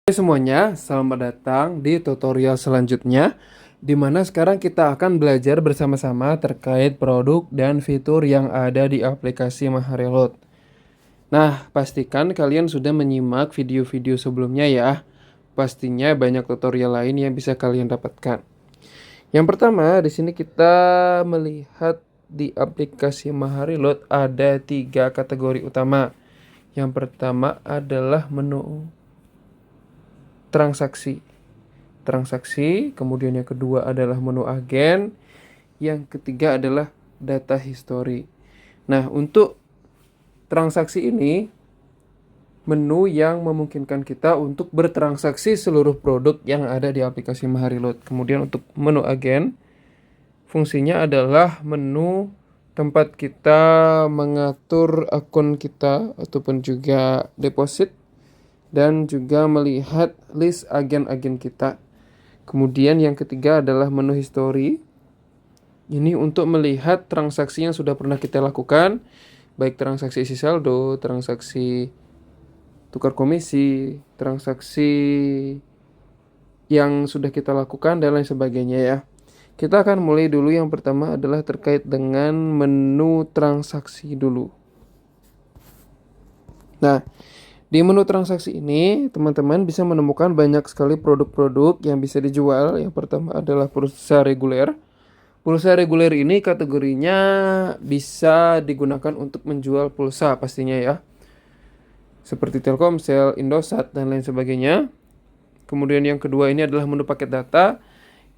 Oke semuanya, selamat datang di tutorial selanjutnya, di mana sekarang kita akan belajar bersama-sama terkait produk dan fitur yang ada di aplikasi Mahareload. Nah, pastikan kalian sudah menyimak video-video sebelumnya ya. Pastinya banyak tutorial lain yang bisa kalian dapatkan. Yang pertama, di sini kita melihat di aplikasi Mahareload ada 3 kategori utama. Yang pertama adalah menu transaksi, kemudian yang kedua adalah menu agen, yang ketiga adalah data history. Nah, untuk transaksi ini menu yang memungkinkan kita untuk bertransaksi seluruh produk yang ada di aplikasi Mahareload. Kemudian untuk menu agen, fungsinya adalah menu tempat kita mengatur akun kita ataupun juga deposit dan juga melihat list agen-agen kita. Kemudian yang ketiga adalah menu history. Ini untuk melihat transaksi yang sudah pernah kita lakukan, baik transaksi isi saldo, transaksi tukar komisi, transaksi yang sudah kita lakukan dan lain sebagainya ya. Kita akan mulai dulu, yang pertama adalah terkait dengan menu transaksi dulu. Nah, di menu transaksi ini, teman-teman bisa menemukan banyak sekali produk-produk yang bisa dijual. Yang pertama adalah pulsa reguler. Pulsa reguler ini kategorinya bisa digunakan untuk menjual pulsa pastinya ya. Seperti Telkomsel, Indosat, dan lain sebagainya. Kemudian yang kedua ini adalah menu paket data.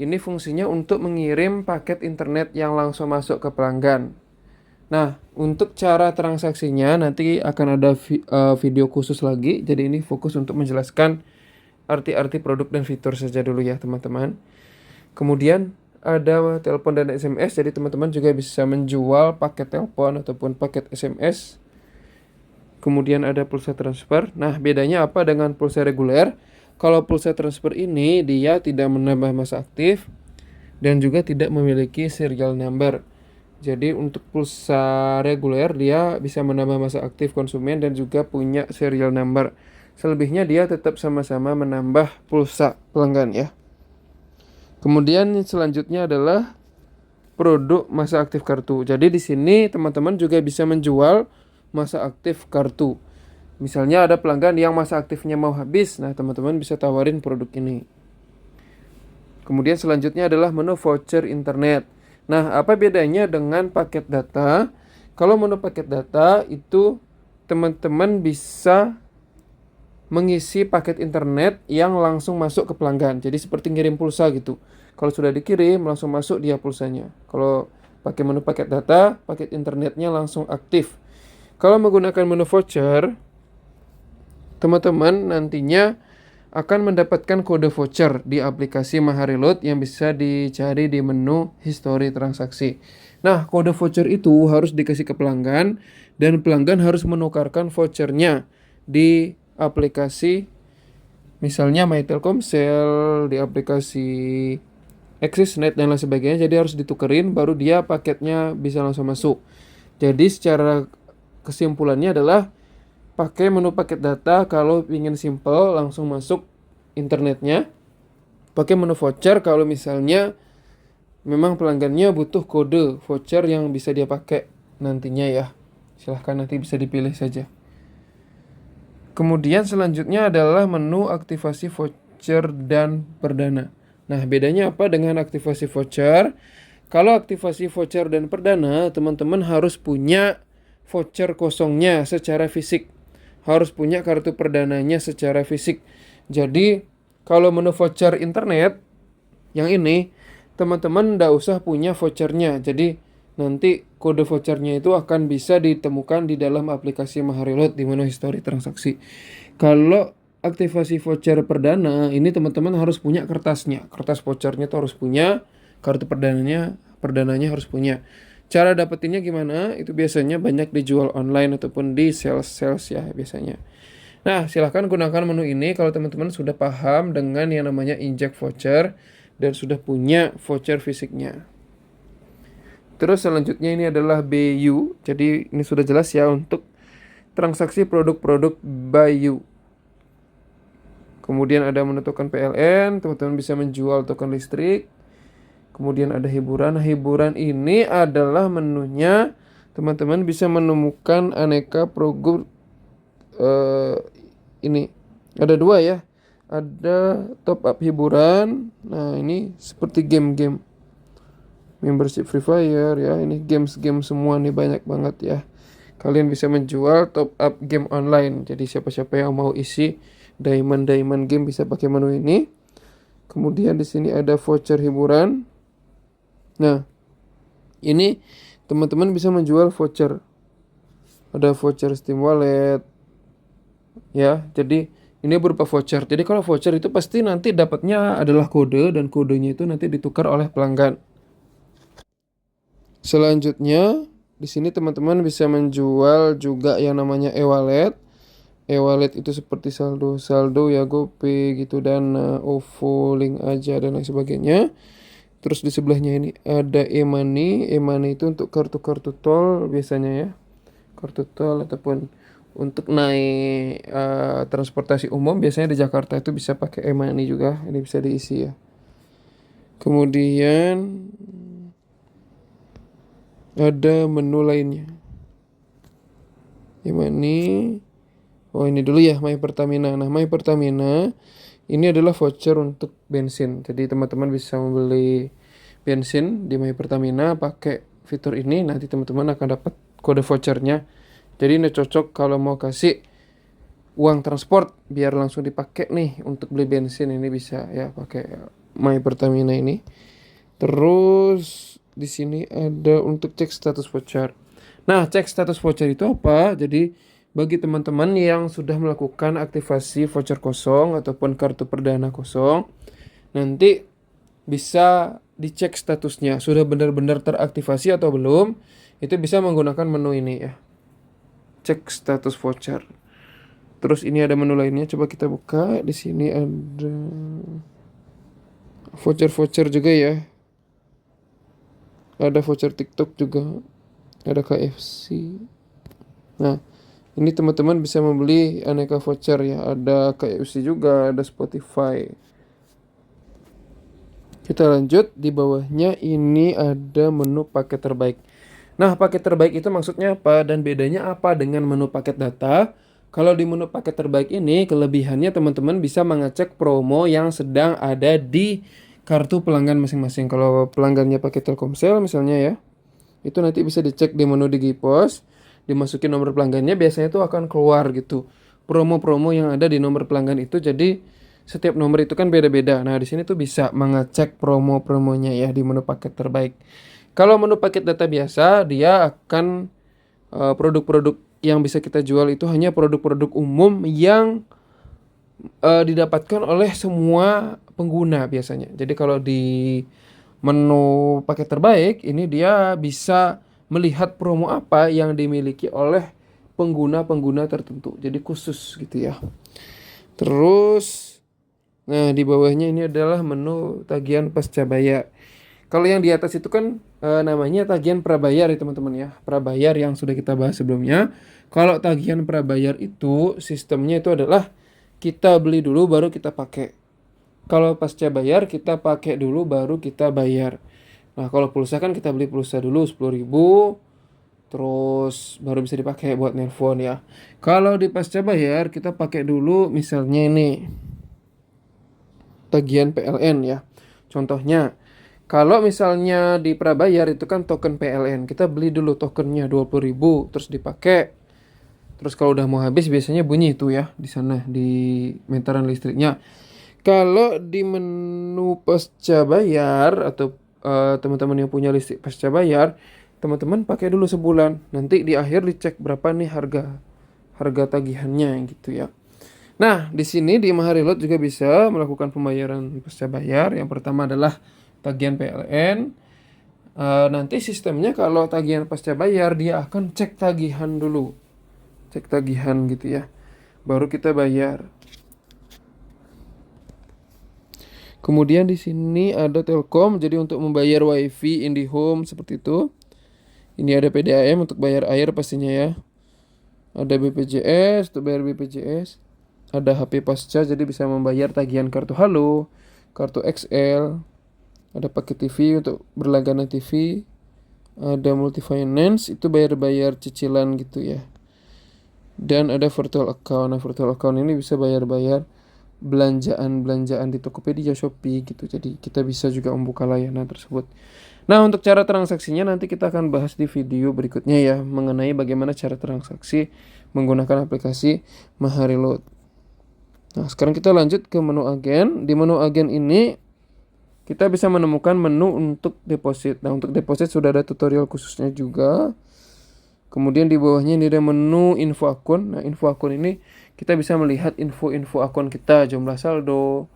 Ini fungsinya untuk mengirim paket internet yang langsung masuk ke pelanggan. Nah, untuk cara transaksinya nanti akan ada video khusus lagi. Jadi ini fokus untuk menjelaskan arti-arti produk dan fitur saja dulu ya teman-teman. Kemudian ada telepon dan SMS. Jadi teman-teman juga bisa menjual paket telepon ataupun paket SMS. Kemudian ada pulsa transfer. Nah, bedanya apa dengan pulsa reguler? Kalau pulsa transfer ini dia tidak menambah masa aktif dan juga tidak memiliki serial number. Jadi untuk pulsa reguler dia bisa menambah masa aktif konsumen dan juga punya serial number. Selebihnya dia tetap sama-sama menambah pulsa pelanggan ya. Kemudian selanjutnya adalah produk masa aktif kartu. Jadi di sini teman-teman juga bisa menjual masa aktif kartu. Misalnya ada pelanggan yang masa aktifnya mau habis, nah teman-teman bisa tawarin produk ini. Kemudian selanjutnya adalah menu voucher internet. Nah, apa bedanya dengan paket data? Kalau menu paket data itu teman-teman bisa mengisi paket internet yang langsung masuk ke pelanggan. Jadi seperti ngirim pulsa gitu. Kalau sudah dikirim, langsung masuk dia pulsanya. Kalau pakai menu paket data, paket internetnya langsung aktif. Kalau menggunakan menu voucher, teman-teman nantinya akan mendapatkan kode voucher di aplikasi Mahareload yang bisa dicari di menu history transaksi. Nah, kode voucher itu harus dikasih ke pelanggan dan pelanggan harus menukarkan vouchernya di aplikasi misalnya My Telkomsel, di aplikasi AXISNet dan lain sebagainya. Jadi harus ditukerin baru dia paketnya bisa langsung masuk. Jadi secara kesimpulannya adalah pakai menu paket data kalau ingin simple langsung masuk internetnya. Pakai menu voucher kalau misalnya memang pelanggannya butuh kode voucher yang bisa dia pakai nantinya ya. Silahkan nanti bisa dipilih saja. Kemudian selanjutnya adalah menu aktivasi voucher dan perdana. Nah, bedanya apa dengan aktivasi voucher? Kalau aktivasi voucher dan perdana, teman-teman harus punya voucher kosongnya secara fisik. Harus punya kartu perdananya secara fisik. Jadi, kalau menu voucher internet, yang ini, teman-teman nggak usah punya vouchernya. Jadi, nanti kode vouchernya itu akan bisa ditemukan di dalam aplikasi Mahareload di menu history transaksi. Kalau aktivasi voucher perdana, ini teman-teman harus punya kertasnya. Kertas vouchernya tuh harus punya, kartu perdananya harus punya. Cara dapetinnya gimana? Itu biasanya banyak dijual online ataupun di sales ya biasanya. Nah, silahkan gunakan menu ini kalau teman-teman sudah paham dengan yang namanya inject voucher dan sudah punya voucher fisiknya. Terus selanjutnya ini adalah BU. Jadi ini sudah jelas ya untuk transaksi produk-produk by you. Kemudian ada menu token PLN, teman-teman bisa menjual token listrik. Kemudian ada hiburan. Nah, hiburan ini adalah menunya. Teman-teman bisa menemukan aneka program ini. Ada dua ya. Ada top up hiburan. Nah, ini seperti game-game. Membership Free Fire ya. Ini games-game semua nih, banyak banget ya. Kalian bisa menjual top up game online. Jadi siapa-siapa yang mau isi diamond game bisa pakai menu ini. Kemudian di sini ada voucher hiburan. Nah, ini teman-teman bisa menjual voucher. Ada voucher Steam Wallet. Ya, jadi ini berupa voucher. Jadi kalau voucher itu pasti nanti dapatnya adalah kode dan kodenya itu nanti ditukar oleh pelanggan. Selanjutnya, di sini teman-teman bisa menjual juga yang namanya e-wallet. E-wallet itu seperti saldo ya, GoPay gitu, Dana, OVO, Link Aja dan lain sebagainya. Terus di sebelahnya ini ada e-money. E-money itu untuk kartu-kartu tol biasanya ya. Kartu tol ataupun untuk naik transportasi umum biasanya di Jakarta itu bisa pakai e-money juga. Ini bisa diisi ya. Kemudian ada menu lainnya. E-money. Oh, ini dulu ya, My Pertamina. Nah, My Pertamina ini adalah voucher untuk bensin. Jadi teman-teman bisa membeli bensin di My Pertamina pakai fitur ini. Nanti teman-teman akan dapat kode vouchernya. Jadi ini cocok kalau mau kasih uang transport biar langsung dipakai nih untuk beli bensin. Ini bisa ya pakai My Pertamina ini. Terus di sini ada untuk cek status voucher. Nah, cek status voucher itu apa? Jadi bagi teman-teman yang sudah melakukan aktivasi voucher kosong ataupun kartu perdana kosong, nanti bisa dicek statusnya sudah benar-benar teraktivasi atau belum. Itu bisa menggunakan menu ini ya. Cek status voucher. Terus ini ada menu lainnya, coba kita buka. Di sini ada voucher-voucher juga ya. Ada voucher TikTok juga. Ada KFC. Nah, ini teman-teman bisa membeli aneka voucher ya. Ada KFC juga, ada Spotify. Kita lanjut, di bawahnya ini ada menu paket terbaik. Nah, paket terbaik itu maksudnya apa dan bedanya apa dengan menu paket data? Kalau di menu paket terbaik ini, kelebihannya teman-teman bisa mengecek promo yang sedang ada di kartu pelanggan masing-masing. Kalau pelanggannya pakai Telkomsel misalnya ya, itu nanti bisa dicek di menu DigiPos, dimasukin nomor pelanggannya, biasanya itu akan keluar gitu promo-promo yang ada di nomor pelanggan itu. Jadi setiap nomor itu kan beda-beda. Nah, di sini tuh bisa mengecek promo-promonya ya di menu paket terbaik. Kalau menu paket data biasa, dia akan produk-produk yang bisa kita jual itu hanya produk-produk umum yang didapatkan oleh semua pengguna biasanya. Jadi kalau di menu paket terbaik ini dia bisa melihat promo apa yang dimiliki oleh pengguna-pengguna tertentu. Jadi khusus gitu ya. Terus nah di bawahnya ini adalah menu tagihan pasca bayar. Kalau yang di atas itu kan namanya tagihan prabayar ya teman-teman ya. Prabayar yang sudah kita bahas sebelumnya. Kalau tagihan prabayar itu sistemnya itu adalah kita beli dulu baru kita pakai. Kalau pasca bayar kita pakai dulu baru kita bayar. Nah, kalau pulsa kan kita beli pulsa dulu 10.000 terus baru bisa dipakai buat nelpon ya. Kalau di pasca bayar kita pakai dulu misalnya ini tagihan PLN ya. Contohnya kalau misalnya di prabayar itu kan token PLN. Kita beli dulu tokennya 20.000 terus dipakai. Terus kalau udah mau habis biasanya bunyi itu ya di sana di meteran listriknya. Kalau di menu pasca bayar atau teman-teman yang punya listrik pasca bayar, teman-teman pakai dulu sebulan. Nanti di akhir dicek berapa nih harga tagihannya gitu ya. Nah, di sini di Mahareload juga bisa melakukan pembayaran pasca bayar. Yang pertama adalah tagihan PLN. Nanti sistemnya kalau tagihan pasca bayar dia akan cek tagihan dulu. Cek tagihan gitu ya. Baru kita bayar. Kemudian di sini ada Telkom. Jadi untuk membayar WiFi, IndiHome seperti itu. Ini ada PDAM untuk bayar air pastinya ya. Ada BPJS untuk bayar BPJS. ada HP Pasca jadi bisa membayar tagihan kartu Halo, kartu XL, ada paket TV untuk berlangganan TV, ada multi finance itu bayar-bayar cicilan gitu ya. Dan ada virtual account. Nah, virtual account ini bisa bayar-bayar belanjaan di Tokopedia, Shopee gitu. Jadi kita bisa juga membuka layanan tersebut. Nah, untuk cara transaksinya nanti kita akan bahas di video berikutnya ya, mengenai bagaimana cara transaksi menggunakan aplikasi Mahareload. Nah, sekarang kita lanjut ke menu agen. Di menu agen ini kita bisa menemukan menu untuk deposit. Nah, untuk deposit sudah ada tutorial khususnya juga. Kemudian di bawahnya ini ada menu info akun. Nah, info akun ini kita bisa melihat info-info akun kita, jumlah saldo,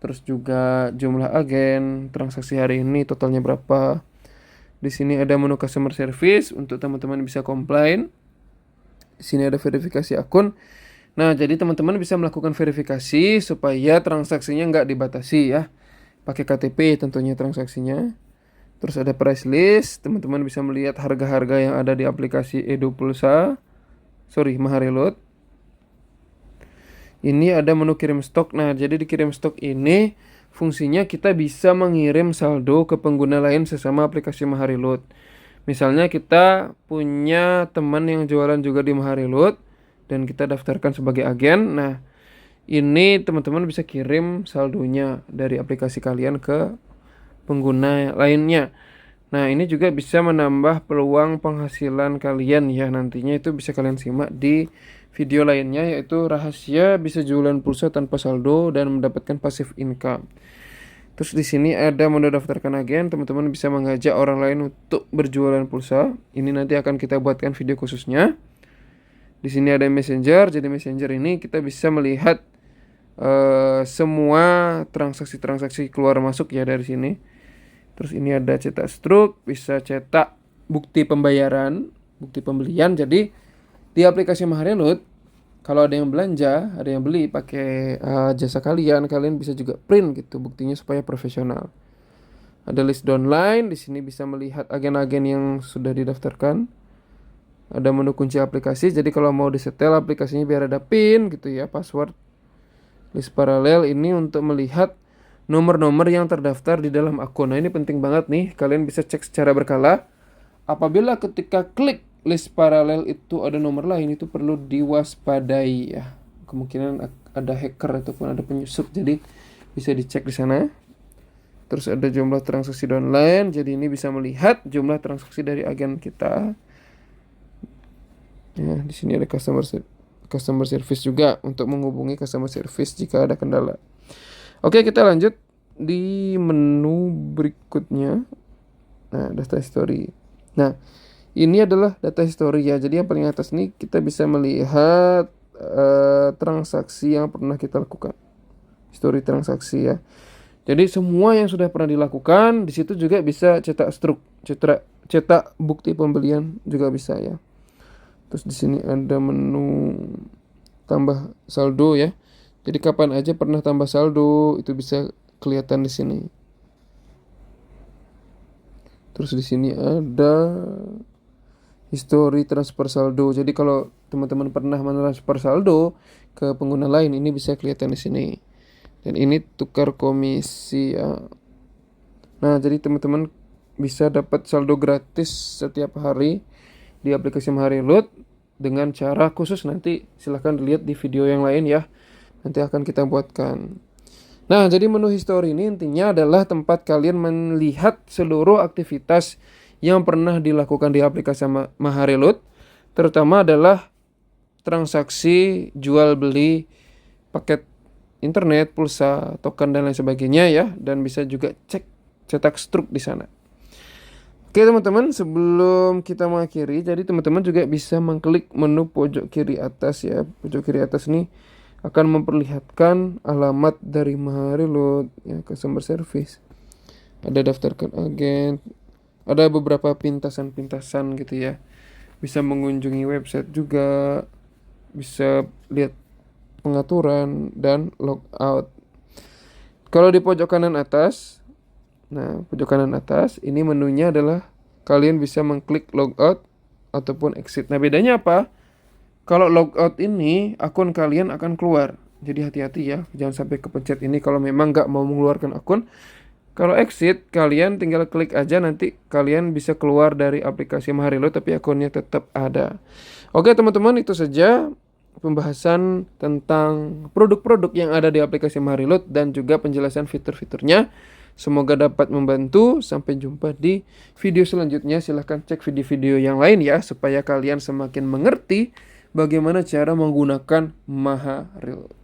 terus juga jumlah agen, transaksi hari ini totalnya berapa. Di sini ada menu customer service untuk teman-teman bisa komplain. Di sini ada verifikasi akun. Nah, jadi teman-teman bisa melakukan verifikasi supaya transaksinya nggak dibatasi ya. Pakai KTP tentunya transaksinya. Terus ada price list, teman-teman bisa melihat harga-harga yang ada di aplikasi Mahareload. Ini ada menu kirim stok. Nah, jadi di kirim stok ini fungsinya kita bisa mengirim saldo ke pengguna lain sesama aplikasi Mahareload. Misalnya kita punya teman yang jualan juga di Mahareload dan kita daftarkan sebagai agen. Nah, ini teman-teman bisa kirim saldonya dari aplikasi kalian ke pengguna lainnya. Nah, ini juga bisa menambah peluang penghasilan kalian ya, nantinya itu bisa kalian simak di video lainnya, yaitu rahasia bisa jualan pulsa tanpa saldo dan mendapatkan passive income. Terus di sini ada menu daftarkan agen, teman-teman bisa mengajak orang lain untuk berjualan pulsa. Ini nanti akan kita buatkan video khususnya. Di sini ada messenger, jadi messenger ini kita bisa melihat semua transaksi-transaksi keluar masuk ya dari sini. Terus ini ada cetak struk, bisa cetak bukti pembayaran, bukti pembelian. Jadi di aplikasi Mahareload, kalau ada yang belanja, ada yang beli pakai jasa kalian bisa juga print gitu buktinya supaya profesional. Ada list downline, di sini bisa melihat agen-agen yang sudah didaftarkan. Ada menu kunci aplikasi, jadi kalau mau disetel aplikasinya biar ada PIN gitu ya, password. List paralel ini untuk melihat nomor-nomor yang terdaftar di dalam akun. Nah, ini penting banget nih, kalian bisa cek secara berkala. Apabila ketika klik list paralel itu ada nomor lain, itu perlu diwaspadai ya. Kemungkinan ada hacker ataupun ada penyusup, jadi bisa dicek di sana. Terus ada jumlah transaksi online, jadi ini bisa melihat jumlah transaksi dari agen kita. Ya, di sini ada customer service juga untuk menghubungi customer service jika ada kendala. Oke, kita lanjut di menu berikutnya. Nah, data history. Nah, ini adalah data history ya. Jadi yang paling atas nih kita bisa melihat transaksi yang pernah kita lakukan. History transaksi ya. Jadi semua yang sudah pernah dilakukan, di situ juga bisa cetak struk, cetak bukti pembelian juga bisa ya. Terus di sini ada menu tambah saldo ya. Jadi kapan aja pernah tambah saldo itu bisa kelihatan di sini. Terus di sini ada history transfer saldo. Jadi kalau teman-teman pernah mentransfer saldo ke pengguna lain, ini bisa kelihatan di sini. Dan ini tukar komisi ya. Nah, jadi teman-teman bisa dapat saldo gratis setiap hari di aplikasi Mahareload dengan cara khusus, nanti silahkan dilihat di video yang lain ya. Nanti akan kita buatkan. Nah, jadi menu history ini intinya adalah tempat kalian melihat seluruh aktivitas yang pernah dilakukan di aplikasi Mahareload, terutama adalah transaksi jual beli paket internet, pulsa, token dan lain sebagainya ya, dan bisa juga cek cetak struk di sana. Oke teman-teman, sebelum kita mengakhiri, jadi teman-teman juga bisa mengklik menu pojok kiri atas ya. Pojok kiri atas nih akan memperlihatkan alamat dari Mahareload ya, customer service. Ada daftarkan agen, ada beberapa pintasan-pintasan gitu ya. Bisa mengunjungi website juga, bisa lihat pengaturan dan logout. Kalau di pojok kanan atas, pojok kanan atas ini menunya adalah kalian bisa mengklik logout ataupun exit. Nah, bedanya apa? Kalau logout ini akun kalian akan keluar. Jadi hati-hati ya, jangan sampai kepencet ini kalau memang nggak mau mengeluarkan akun. Kalau exit, kalian tinggal klik aja, nanti kalian bisa keluar dari aplikasi Mahareload tapi akunnya tetap ada. Oke teman-teman, itu saja pembahasan tentang produk-produk yang ada di aplikasi Mahareload dan juga penjelasan fitur-fiturnya. Semoga dapat membantu. Sampai jumpa di video selanjutnya. Silahkan cek video-video yang lain ya, supaya kalian semakin mengerti bagaimana cara menggunakan Mahareload.